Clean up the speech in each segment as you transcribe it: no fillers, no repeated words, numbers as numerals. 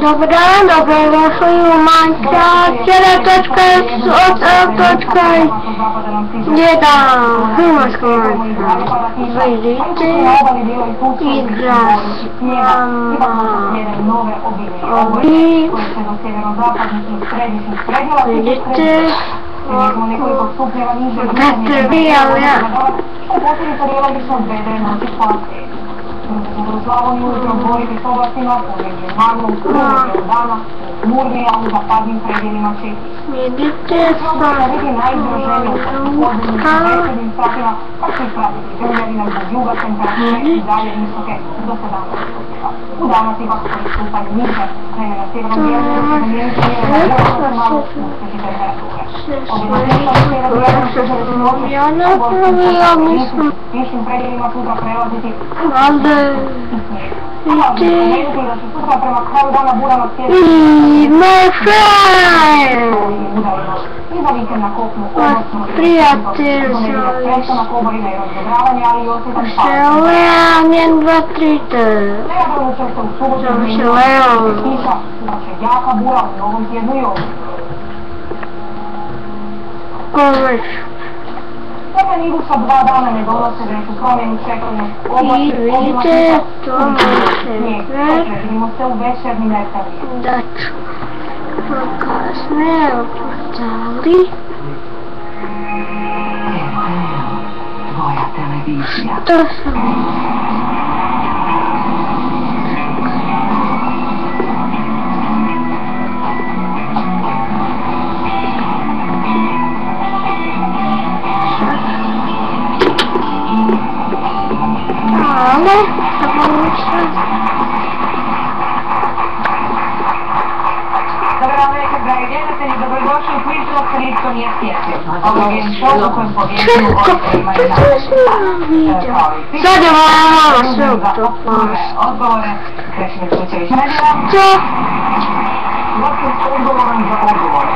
Dobar dan, dobrodošli u Minecraft.1.1 filmarska Minecraft. Vidite, igra s vama ovi, vidite, materijal. U Slavoniju ujutrom boriti s oblastima, pomegli maglu, kružnog dana, murnija u zapadnim predjelima Četnice. Vidite, Probno da vidi najizraženije u podvodnim većenim stratima, pa će ih pratiti grmljavina zbog juga temperature i dalje visoke do 17 stupnjeva. U Dalmaciji pak koji stupanje niže, krene na sjevernom dijelu, da se zamijeniti mjera na vrlo malo uspjeti temperature. Višim predjelima sutra prelaziti prijatelj Leon 1, 2, 3 Zove se Leon. Jaka bura u Novom tjednu i ovdje. Niduša 2 dana ne donose veću promjenu čekanja oblasti, vidite, to može vidimo se u večernjim nektarima. Da ću kasnije portali. Tvoja televizija. To sam Dobar večer, dragi gledatelji, dobrodošli u kviz dok se nitko nije sjetio. Ovo je show u kojem pobjeđuju oni koji imaju najbolji sad je malo sve u to odgovore. Krešimir Kućević Medija. Dok je odgovoran za odgovore.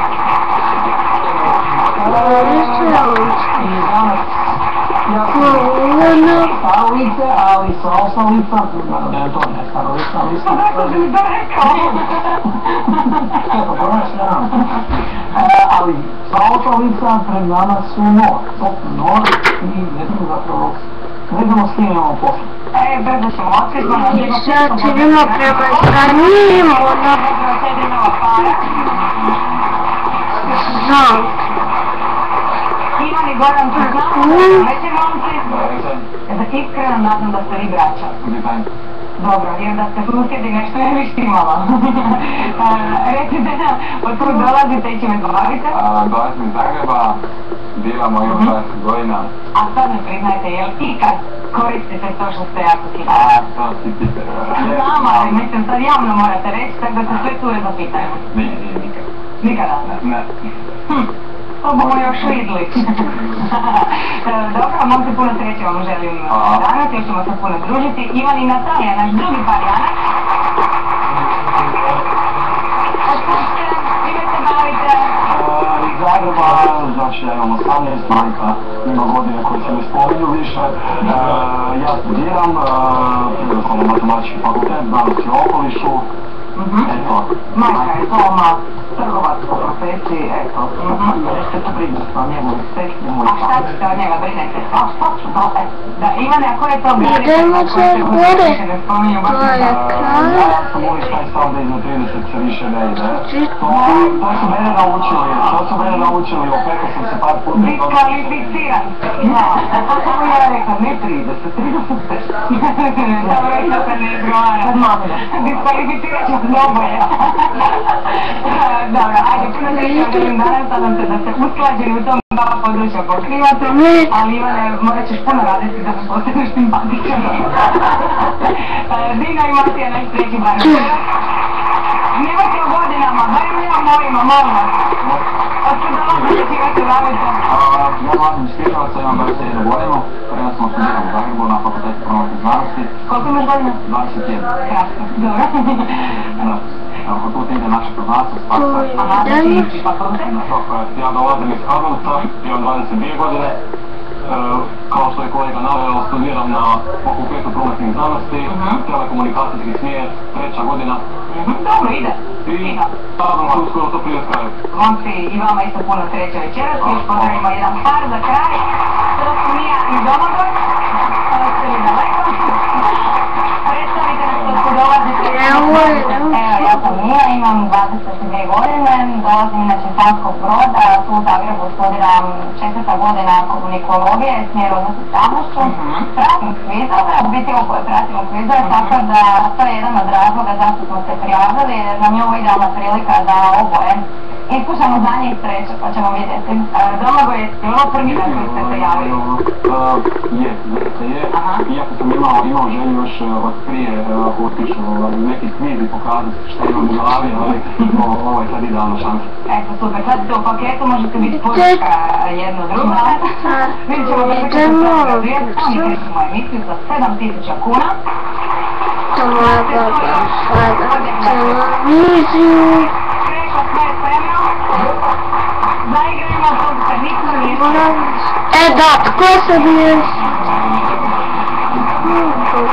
I danas Stalovice, ali sa osnovnica, da je to ne Stalovica, ali sa... Pa da mi da rekao! Kako, površljam. Ali sa osnovnica pred nama su mor, nor i ne znam zapravo, ne znamo s kim imamo posle. Brzo ćemo otkriti, sad idemo prema Zanimo na Znam. Ivan i Goran su znamo, već je momci. Iskreno nadam da ste vi braća. Dobro, jer da ste susjedi nešto ne bih štimala. Recite nam, od kud dolazite i čime bavite? Dolazim iz Zagreba, bivam mojih 20 godina. A sad ne priznajte, jel ikad koristite to što ste jako hitni? To si Peter. Znam, ali mislim sad javno morate reći, tako da se sve cure zapitaju. Nije, nikad. Nikada? Ne. To bomo još vidli. Dobro, momci, puno sreće vam želim danas, još ćemo se puno družiti. Ivan i Natalija, naš drugi par Janak. Otpušte, čime se bavite? Iz Zagreba, znači ja imam 18, majka ima godine koje se ne spominju više. Ja studiram, prirodno-matematički fakultet, znanosti o okolišu. Majka je doma, trgovac po profesiji, eto, nešto to brinuti o njemu i sve, njemu i pa. A šta ćete od njega brinete? A šta ću da, da, Ivane, a koje je to gradite? Idemo se gore, to je kraj. Ja sam uvijek taj stav da iznad 30 se više ne ide. To su mene naučili, opekao sam se par puta. Diskvalificiran. Ja, tako sam ja rekao, ne 30, 35. Dobro, što se ne izgovara. Diskvalificirat ću oboje. Dobro, ajde, puno sreće želim danas, nadam se da ste usklađeni u tom dva područja pokrivate, ali Ivane, morat ćeš puno raditi da me postaneš simpatičan. Dino i Matija, naš treći bar. Nemojte o godinama, barem nema mojima, molim vas. Otkud dolazite, čega se bavite? Ja dolazim iz Križevaca, imam 21 godinu, prema sam studiram u Zagrebu na fakultetu prometnih znanosti. Koliko imaš godina? 21. Kratko, dobro. Tu ide naše poznanstvo, Sparta. Aha, znači fakultet? Ja dolazim iz Karlovca, imam 22 godine. kao što je kolega naveo, studiram na Fakultetu prometnih znanosti, telekomunikacijski smjer, 3. godina. Dobro, ide. I nadam se uskoro to prije kraju. Momci, i vama isto puno sreće večeras, još pozdravimo jedan par za kraj. To su Mija i Domagoj. Ovo ste mi daleko. Predstavite nas kod ko dolazite. Evo, ja sam Mija, imam 22 godine, dolazim inače iz Slavonskog Broda, tu u Zagrebu studiram 4. godina komunikologije, smjer odnosa s javnošću. Pratim kvizove, u biti ovo koje pratimo kvizove, tako da to je jedan od razloga zašto smo se prijavili, jer nam je ovo idealna prilika da oboje iskušamo zadnje i treće, pa ćemo vidjeti. Domagoj, je ovo prvi dan koji ste se javili? Je. Iako sam imao želju još od prije otišu neki kviz i pokazati što imam u glavi, ali ovo je sad idealna šansa. Eto, super, sad ste u paketu, možete biti podrška jedno drugo. Vidjet ćemo da se razvijeti, sami krećemo emisiju za 7.000 kuna. To moja baba gleda televiziju. Krešo, sve je spremno. Zaigrajmo to kad niko nije. Da, tko se bije?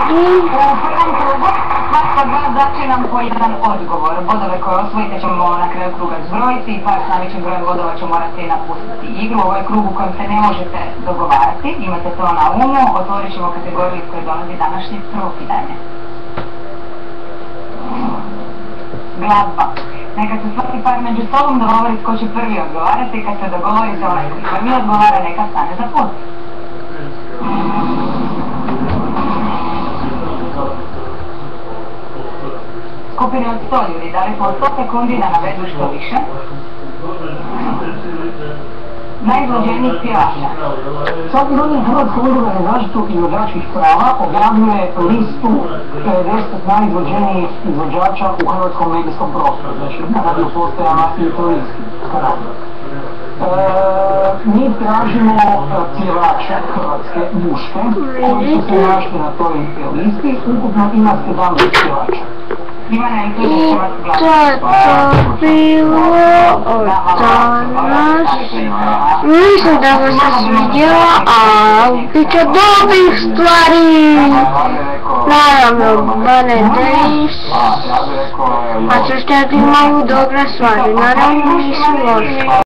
U prvom krugu svatko od vas daće nam po jedan odgovor. Bodove koje osvojite ćemo na kraju kruga zbrojiti i par s najvećim brojem bodova će morati napustiti igru. Ovo je krug u kojem se ne možete dogovarati. Imate to na umu. Otvorit ćemo kategoriju iz koje dolazi današnje prvo pitanje. Glazba. Neka se svaki par među sobom dogovori tko će prvi odgovarati. Kad se dogovorite onaj koji prvi odgovara neka stane za put. Skupini od 100 ljudi, dali smo 100 sekundi da navedu što više. Najizvođenijih pjevača. Svaki godin Hrvatsko udruga za zaštitu izvođačkih prava objavljuje listu 50 najizvođenijih izvođača u hrvatskom medijskom prostoru, znači na radiopostajama i televizijskim kanalima. Mi tražimo pjevače hrvatske muške koji su se našli na toj listi, ukupno ima 17 pjevača. I to bilo od danas. Mislim da vam se sviđa, a bit će dobrih stvari. Naravno, Bane Days. A će šteti malo dobre stvari, naravno nisu loše.